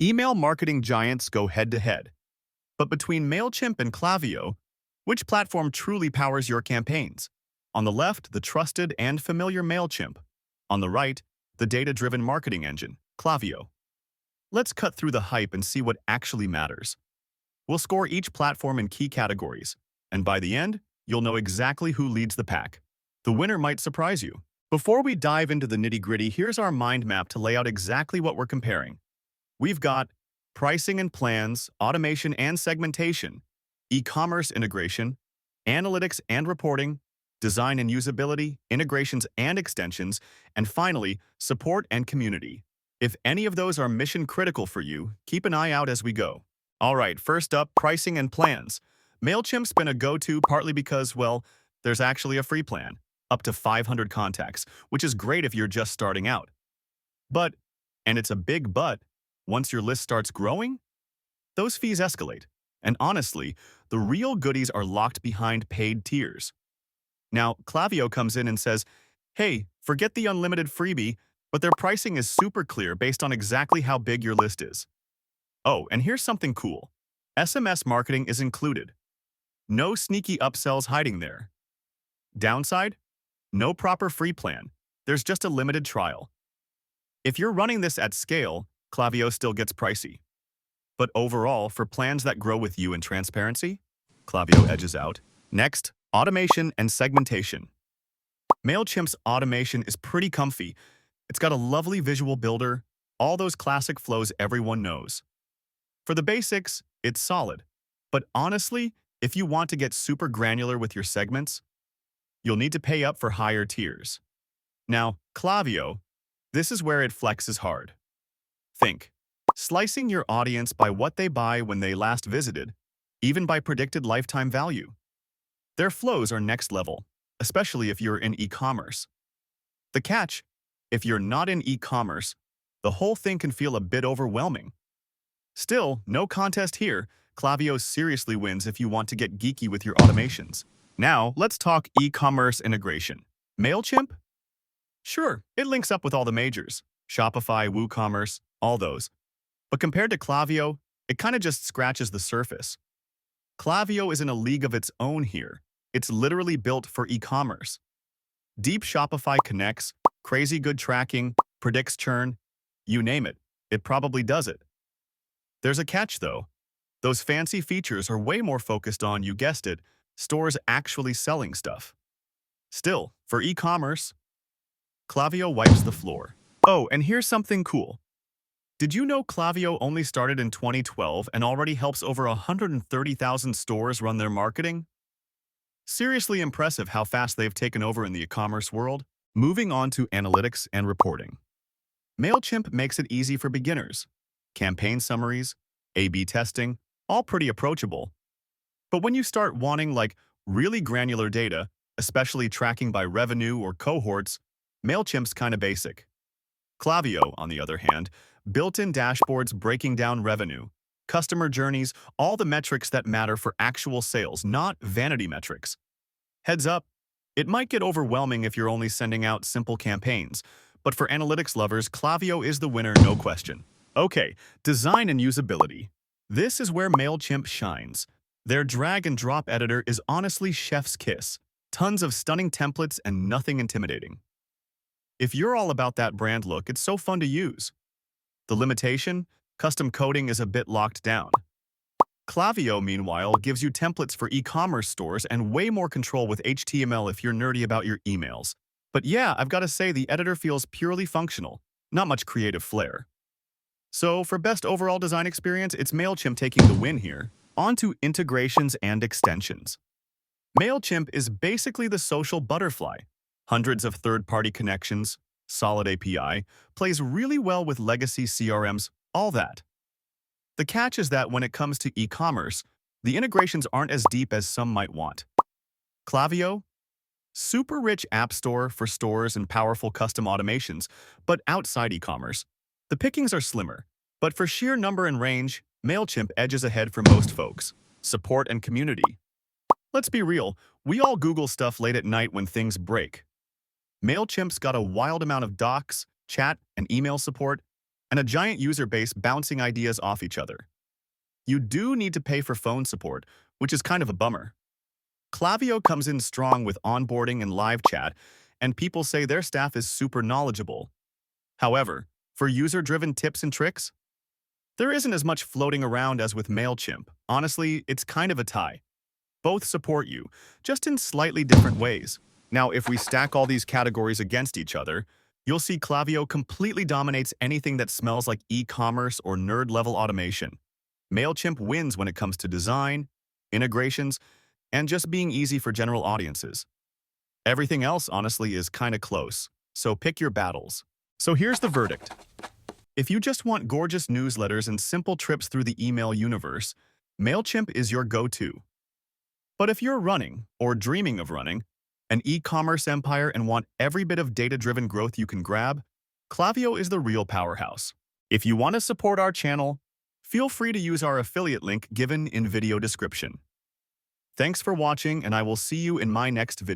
Email marketing giants go head-to-head. But between MailChimp and Klaviyo, which platform truly powers your campaigns? On the left, the trusted and familiar MailChimp. On the right, the data-driven marketing engine, Klaviyo. Let's cut through the hype and see what actually matters. We'll score each platform in key categories, and by the end, you'll know exactly who leads the pack. The winner might surprise you. Before we dive into the nitty-gritty, here's our mind map to lay out exactly what we're comparing. We've got pricing and plans, automation and segmentation, e-commerce integration, analytics and reporting, design and usability, integrations and extensions, and finally, support and community. If any of those are mission critical for you, keep an eye out as we go. All right, first up, pricing and plans. MailChimp's been a go-to partly because, well, there's actually a free plan, up to 500 contacts, which is great if you're just starting out. But, and it's a big but, once your list starts growing, those fees escalate. And honestly, the real goodies are locked behind paid tiers. Now, Klaviyo comes in and says, hey, forget the unlimited freebie, but their pricing is super clear based on exactly how big your list is. Oh, and here's something cool. SMS marketing is included. No sneaky upsells hiding there. Downside? No proper free plan. There's just a limited trial. If you're running this at scale, Klaviyo still gets pricey. But overall, for plans that grow with you in transparency, Klaviyo edges out. Next, automation and segmentation. MailChimp's automation is pretty comfy. It's got a lovely visual builder, all those classic flows everyone knows. For the basics, it's solid. But honestly, if you want to get super granular with your segments, you'll need to pay up for higher tiers. Now, Klaviyo, this is where it flexes hard. Think, slicing your audience by what they buy when they last visited, even by predicted lifetime value. Their flows are next level, especially if you're in e-commerce. The catch, if you're not in e-commerce, the whole thing can feel a bit overwhelming. Still, no contest here. Klaviyo seriously wins if you want to get geeky with your automations. Now, let's talk e-commerce integration. MailChimp? Sure, it links up with all the majors. Shopify, WooCommerce, all those. But compared to Klaviyo, it kind of just scratches the surface. Klaviyo is in a league of its own here. It's literally built for e-commerce. Deep Shopify connects, crazy good tracking, predicts churn, you name it, it probably does it. There's a catch though. Those fancy features are way more focused on, you guessed it, stores actually selling stuff. Still, for e-commerce, Klaviyo wipes the floor. Oh, and here's something cool. Did you know Klaviyo only started in 2012 and already helps over 130,000 stores run their marketing? Seriously impressive how fast they've taken over in the e-commerce world. Moving on to analytics and reporting. MailChimp makes it easy for beginners. Campaign summaries, A/B testing, all pretty approachable. But when you start wanting really granular data, especially tracking by revenue or cohorts, MailChimp's kind of basic. Klaviyo, on the other hand, built-in dashboards breaking down revenue, customer journeys, all the metrics that matter for actual sales, not vanity metrics. Heads up, it might get overwhelming if you're only sending out simple campaigns, but for analytics lovers, Klaviyo is the winner, no question. Okay, design and usability. This is where MailChimp shines. Their drag-and-drop editor is honestly chef's kiss. Tons of stunning templates and nothing intimidating. If you're all about that brand look, it's so fun to use. The limitation? Custom coding is a bit locked down. Klaviyo, meanwhile, gives you templates for e-commerce stores and way more control with HTML if you're nerdy about your emails. But yeah, I've got to say the editor feels purely functional, not much creative flair. So for best overall design experience, it's MailChimp taking the win here. On to integrations and extensions. MailChimp is basically the social butterfly. Hundreds of third-party connections, solid API, plays really well with legacy CRMs, all that. The catch is that when it comes to e-commerce, the integrations aren't as deep as some might want. Klaviyo? Super rich app store for stores and powerful custom automations, but outside e-commerce, the pickings are slimmer. But for sheer number and range, MailChimp edges ahead for most folks. Support and community. Let's be real, we all Google stuff late at night when things break. MailChimp's got a wild amount of docs, chat, and email support, and a giant user base bouncing ideas off each other. You do need to pay for phone support, which is kind of a bummer. Klaviyo comes in strong with onboarding and live chat, and people say their staff is super knowledgeable. However, for user-driven tips and tricks, there isn't as much floating around as with MailChimp. Honestly, it's kind of a tie. Both support you, just in slightly different ways. Now, if we stack all these categories against each other, you'll see Klaviyo completely dominates anything that smells like e-commerce or nerd-level automation. MailChimp wins when it comes to design, integrations, and just being easy for general audiences. Everything else, honestly, is kind of close, so pick your battles. So here's the verdict. If you just want gorgeous newsletters and simple trips through the email universe, MailChimp is your go-to. But if you're running, or dreaming of running, an e-commerce empire and want every bit of data-driven growth you can grab, Klaviyo is the real powerhouse. If you want to support our channel, feel free to use our affiliate link given in video description. Thanks for watching, and I will see you in my next video.